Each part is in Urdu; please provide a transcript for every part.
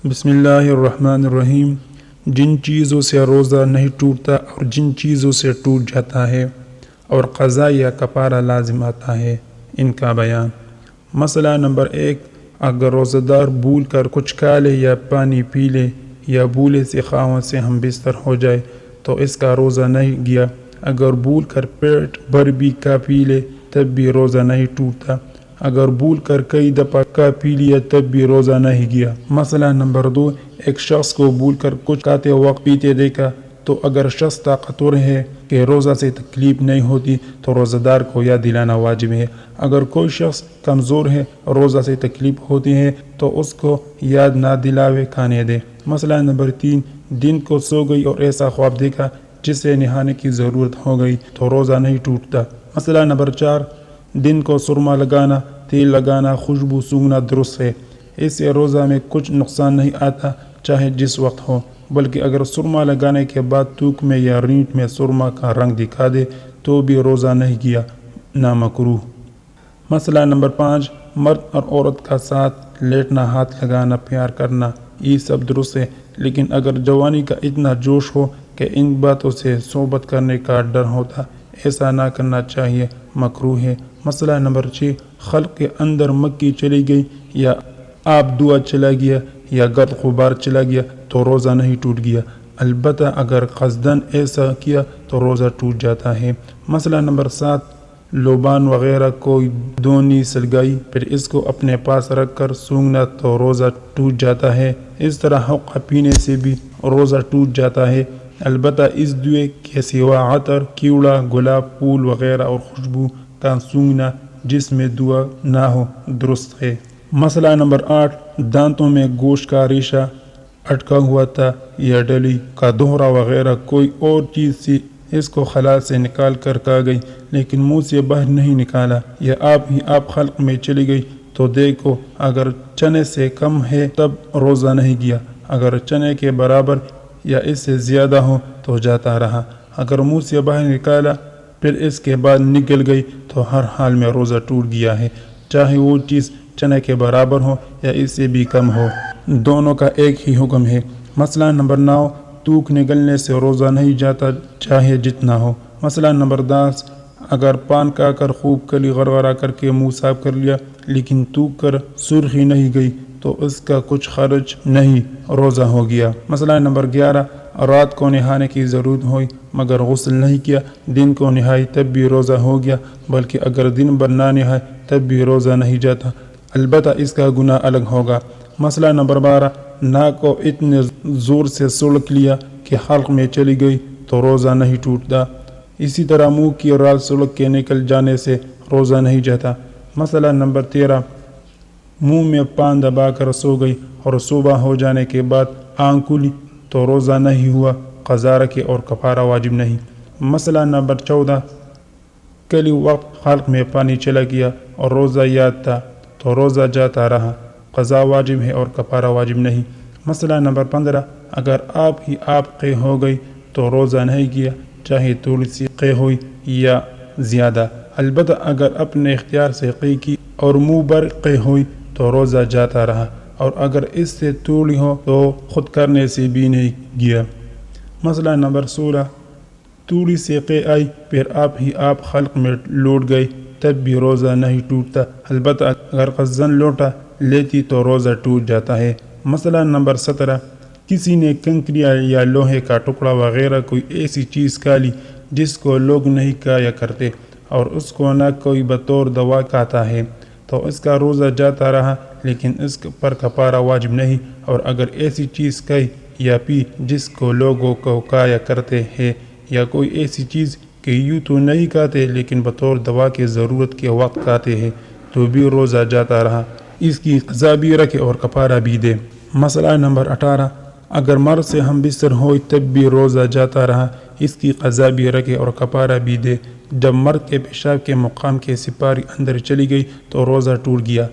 بسم اللہ الرحمن الرحیم۔ جن چیزوں سے روزہ نہیں ٹوٹتا اور جن چیزوں سے ٹوٹ جاتا ہے اور قضا یا کفارہ لازم آتا ہے، ان کا بیان۔ مسئلہ نمبر 1، اگر روزہ دار بھول کر کچھ کھا لے یا پانی پی لے یا بھولے سے خواہوں سے ہم بستر ہو جائے تو اس کا روزہ نہیں گیا۔ اگر بھول کر پیٹ بھر بھی کھا پی لے تب بھی روزہ نہیں ٹوٹتا۔ اگر بھول کر کئی دفعہ کھا پی لیا تب بھی روزہ نہیں گیا۔ مسئلہ نمبر 2، ایک شخص کو بھول کر کچھ کھاتے وقت پیتے دیکھا تو اگر شخص طاقتور ہے کہ روزہ سے تکلیف نہیں ہوتی تو روزہ دار کو یاد دلانا واجب ہے۔ اگر کوئی شخص کمزور ہے اور روزہ سے تکلیف ہوتی ہے تو اس کو یاد نہ دلاوے کھانے دے۔ مسئلہ نمبر 3، دن کو سو گئی اور ایسا خواب دیکھا جس سے نہانے کی ضرورت ہو گئی تو روزہ نہیں ٹوٹتا۔ مسئلہ نمبر 4، دن کو سرما لگانا، تیل لگانا، خوشبو سونگھنا درست ہے۔ اس سے روزہ میں کچھ نقصان نہیں آتا چاہے جس وقت ہو، بلکہ اگر سرما لگانے کے بعد تھوک میں یا رینٹ میں سرما کا رنگ دکھا دے تو بھی روزہ نہیں گیا، نہ مکروہ۔ مسئلہ نمبر 5، مرد اور عورت کا ساتھ لیٹنا، ہاتھ لگانا، پیار کرنا، یہ سب درست ہے، لیکن اگر جوانی کا اتنا جوش ہو کہ ان باتوں سے صحبت کرنے کا ڈر ہوتا، ایسا نہ کرنا چاہیے، مکروہ ہے۔ مسئلہ نمبر 6، خلق کے اندر مکھی چلی گئی یا آب دعا چلا گیا یا گرد غبار چلا گیا تو روزہ نہیں ٹوٹ گیا، البتہ اگر قصداً ایسا کیا تو روزہ ٹوٹ جاتا ہے۔ مسئلہ نمبر 7، لوبان وغیرہ کوئی دونی سلگائی پھر اس کو اپنے پاس رکھ کر سونگنا تو روزہ ٹوٹ جاتا ہے۔ اس طرح حقہ پینے سے بھی روزہ ٹوٹ جاتا ہے، البتہ اس دعے کے سوا عطر، کیوڑا، گلاب، پھول وغیرہ اور خوشبو کا سونگنا جس میں دعا نہ ہو درست ہے۔ مسئلہ نمبر 8، دانتوں میں گوشت کا ریشہ اٹکا ہوا تھا یا ڈلی کا دوہرا وغیرہ کوئی اور چیز سی اس کو خلا سے نکال کر کھا گئی لیکن منہ سے باہر نہیں نکالا، یا آپ خلق میں چلی گئی تو دیکھو اگر چنے سے کم ہے تب روزہ نہیں گیا، اگر چنے کے برابر یا اس سے زیادہ ہو تو جاتا رہا، اگر منہ سے باہر نکالا پھر اس کے بعد نکل گئی تو ہر حال میں روزہ ٹوٹ گیا ہے، چاہے وہ چیز چنے کے برابر ہو یا اس سے بھی کم ہو، دونوں کا ایک ہی حکم ہے۔ مسئلہ نمبر 9، تھوک نگلنے سے روزہ نہیں جاتا چاہے جتنا ہو۔ مسئلہ نمبر 10، اگر پان کھا کر خوب کلی غرغرہ کر کے منہ صاف کر لیا لیکن تھوک کر سرخی نہیں گئی تو اس کا کچھ خرچ نہیں، روزہ ہو گیا۔ مسئلہ نمبر 11، رات کو نہانے کی ضرورت ہوئی مگر غسل نہیں کیا، دن کو نہائی تب بھی روزہ ہو گیا، بلکہ اگر دن بھر نہ نہائے تب بھی روزہ نہیں جاتا، البتہ اس کا گناہ الگ ہوگا۔ مسئلہ نمبر 12، ناک کو اتنے زور سے سڑک لیا کہ حلق میں چلی گئی تو روزہ نہیں ٹوٹتا، اسی طرح منہ کی رال سڑک کے نکل جانے سے روزہ نہیں جاتا۔ مسئلہ نمبر 13، منہ میں پان دبا کر سو گئی اور صبح ہو جانے کے بعد آنکھ کھلی تو روزہ نہیں ہوا، قضا رکھے اور کفارہ واجب نہیں۔ مسئلہ نمبر 14، کلی وقت حلق میں پانی چلا گیا اور روزہ یاد تھا تو روزہ جاتا رہا، قضا واجب ہے اور کفارہ واجب نہیں۔ مسئلہ نمبر 15، اگر آپ قے ہو گئی تو روزہ نہیں گیا چاہے تھوڑی سی قے ہوئی یا زیادہ، البتہ اگر اپنے اختیار سے قے کی اور منہ بھر قے ہوئی تو روزہ جاتا رہا، اور اگر اس سے تھوڑی ہو تو خود کرنے سے بھی نہیں گیا۔ مسئلہ نمبر 16، تھوڑی سی قے آئی پھر آپ خلق میں لوٹ گئی تب بھی روزہ نہیں ٹوٹتا، البتہ اگر قصداً لوٹا لیتی تو روزہ ٹوٹ جاتا ہے۔ مسئلہ نمبر 17، کسی نے کنکری یا لوہے کا ٹکڑا وغیرہ کوئی ایسی چیز کھا لی جس کو لوگ نہیں کھایا کرتے اور اس کو نہ کوئی بطور دوا کھاتا ہے تو اس کا روزہ جاتا رہا لیکن اس پر کفارہ واجب نہیں، اور اگر ایسی چیز کھائی یا پی جس کو لوگوں کو کھایا کرتے ہیں یا کوئی ایسی چیز کہ یوں تو نہیں کھاتے لیکن بطور دوا کی ضرورت کے وقت کھاتے ہیں تو بھی روزہ جاتا رہا، اس کی قضا بھی رکھے اور کفارہ بھی دے۔ مسئلہ نمبر 18، اگر مرد سے ہم بستر ہوئی تب بھی روزہ جاتا رہا، اس کی قضا بھی رکھے اور کفارہ بھی دے۔ جب مرد کے پیشاب کے مقام کے سپاری اندر چلی گئی تو روزہ ٹوٹ گیا،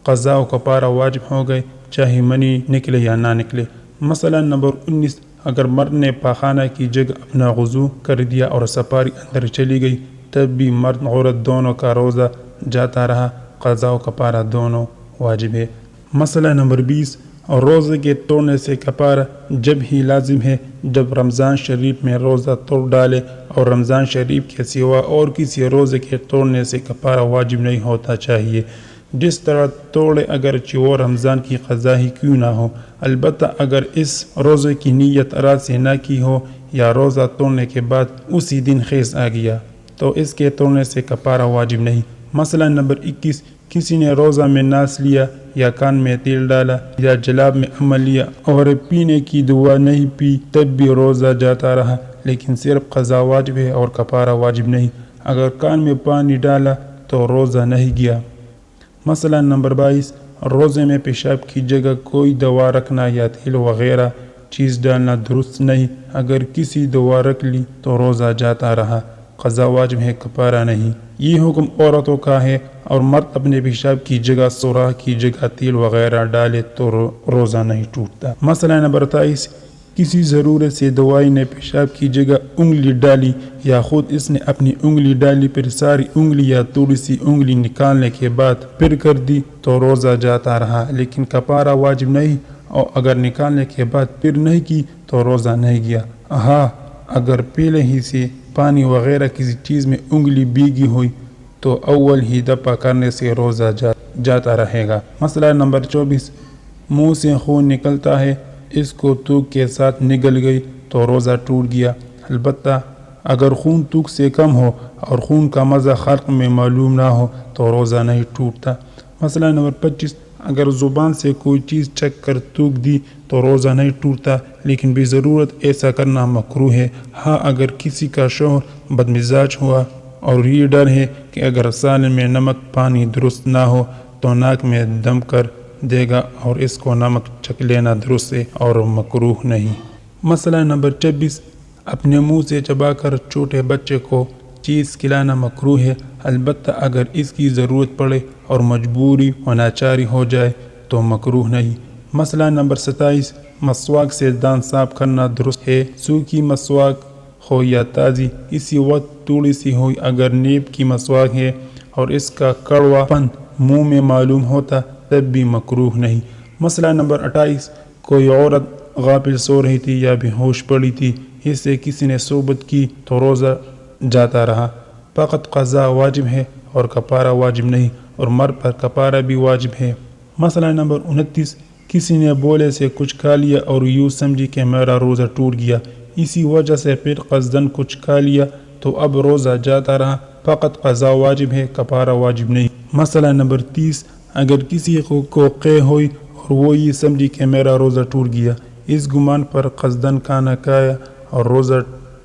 قضا و کفارہ واجب ہو گئے چاہے منی نکلے یا نہ نکلے۔ مسئلہ نمبر 19، اگر مرد نے پاخانہ کی جگہ اپنا وضو کر دیا اور سپاری اندر چلی گئی تب بھی مرد عورت دونوں کا روزہ جاتا رہا، قضا و کفارہ دونوں واجب ہے۔ مسئلہ نمبر 20، اور روزے کے توڑنے سے کفارہ جب ہی لازم ہے جب رمضان شریف میں روزہ توڑ ڈالے، اور رمضان شریف کے سوا اور کسی روزے کے توڑنے سے کفارہ واجب نہیں ہوتا چاہیے، جس طرح توڑے اگرچہ وہ رمضان کی قضا ہی کیوں نہ ہو، البتہ اگر اس روزے کی نیت رات سے نہ کی ہو یا روزہ توڑنے کے بعد اسی دن خیز آ گیا تو اس کے توڑنے سے کفارہ واجب نہیں۔ مسئلہ نمبر 21، کسی نے روزہ میں ناس لیا یا کان میں تیل ڈالا یا جلاب میں عمل لیا اور پینے کی دعا نہیں پی تب بھی روزہ جاتا رہا، لیکن صرف قضا واجب ہے اور کفارہ واجب نہیں۔ اگر کان میں پانی ڈالا تو روزہ نہیں گیا۔ مسئلہ نمبر 22، روزے میں پیشاب کی جگہ کوئی دوا رکھنا یا تیل وغیرہ چیز ڈالنا درست نہیں، اگر کسی دوا رکھ لی تو روزہ جاتا رہا، قضا واجب ہے، کفارہ نہیں۔ یہ حکم عورتوں کا ہے، اور مرد اپنے پیشاب کی جگہ سوراخ کی جگہ تیل وغیرہ ڈالے تو روزہ نہیں ٹوٹتا۔ مسئلہ نمبر 23، کسی ضرورت سے دوائی نے پیشاب کی جگہ انگلی ڈالی یا خود اس نے اپنی انگلی ڈالی، پھر ساری انگلی یا تھوڑی سی انگلی نکالنے کے بعد پھر کر دی تو روزہ جاتا رہا، لیکن کفارہ واجب نہیں، اور اگر نکالنے کے بعد پھر نہیں کی تو روزہ نہیں گیا۔ ہاں، اگر پہلے ہی سے پانی وغیرہ کسی چیز میں انگلی بھیگی ہوئی تو اول ہی دفع کرنے سے روزہ جاتا رہے گا۔ مسئلہ نمبر 24، منہ سے خون نکلتا ہے، اس کو تھوک کے ساتھ نگل گئی تو روزہ ٹوٹ گیا، البتہ اگر خون تھوک سے کم ہو اور خون کا مزہ خلق میں معلوم نہ ہو تو روزہ نہیں ٹوٹتا۔ مسئلہ نمبر 25، اگر زبان سے کوئی چیز چکھ کر تھوک دی تو روزہ نہیں ٹوٹتا، لیکن بے ضرورت ایسا کرنا مکروہ ہے۔ ہاں، اگر کسی کا شوہر بدمزاج ہوا اور یہ ڈر ہے کہ اگر سالن میں نمک پانی درست نہ ہو تو ناک میں دم کر دے گا اور اس کو نمک چکھ لینا درست ہے اور مکروہ نہیں۔ مسئلہ نمبر 26، اپنے منہ سے چبا کر چھوٹے بچے کو چیز کھلانا مکروہ ہے، البتہ اگر اس کی ضرورت پڑے اور مجبوری و ناچاری ہو جائے تو مکروہ نہیں۔ مسئلہ نمبر 27، مسواک سے دانت صاف کرنا درست ہے، سوکھی مسواک ہو یا تازی، اسی وقت تھوڑی سی ہو، اگر نیب کی مسواک ہے اور اس کا کڑوا پن منہ میں معلوم ہوتا تب بھی مکروہ نہیں۔ مسئلہ نمبر 28، کوئی عورت غافل سو رہی تھی یا بے ہوش پڑی تھی، اس سے کسی نے صحبت کی تو روزہ جاتا رہا، فقط قضا واجب ہے اور کفارہ واجب نہیں، اور مرد پر کفارہ بھی واجب ہے۔ مسئلہ نمبر 29، کسی نے بولے سے کچھ کھا لیا اور یوں سمجھی کہ میرا روزہ ٹوٹ گیا، اسی وجہ سے پھر قصداً کچھ کھا لیا تو اب روزہ جاتا رہا، فقط قضا واجب ہے، کفارہ واجب نہیں۔ مسئلہ نمبر 30، اگر کسی کو قے ہوئی اور وہ یہ سمجھی کہ میرا روزہ ٹوٹ گیا، اس گمان پر قصداً کھانا کھایا اور روزہ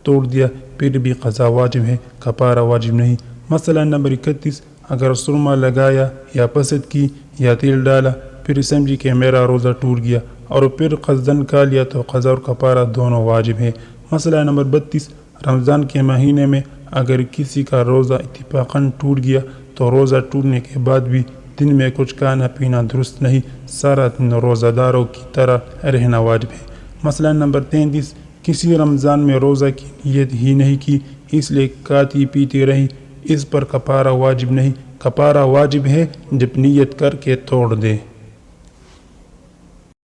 توڑ دیا، پھر بھی قضا واجب ہے، کفارہ واجب نہیں۔ مسئلہ نمبر 31، اگر سرما لگایا یا پسند کی یا تیل ڈالا پھر سمجھی کہ میرا روزہ ٹوٹ گیا اور پھر قصداً کھا لیا تو قضا اور کفارہ دونوں واجب ہے۔ مسئلہ نمبر 32، رمضان کے مہینے میں اگر کسی کا روزہ اتفاقاً ٹوٹ گیا تو روزہ ٹوٹنے کے بعد بھی دن میں کچھ کھانا پینا درست نہیں، سارا دن روزہ داروں کی طرح رہنا واجب ہے۔ مسئلہ نمبر 33، کسی رمضان میں روزہ کی نیت ہی نہیں کی، اس لیے کھاتی پیتی رہی، اس پر کفارہ واجب نہیں، کفارہ واجب ہے جب نیت کر کے توڑ دے۔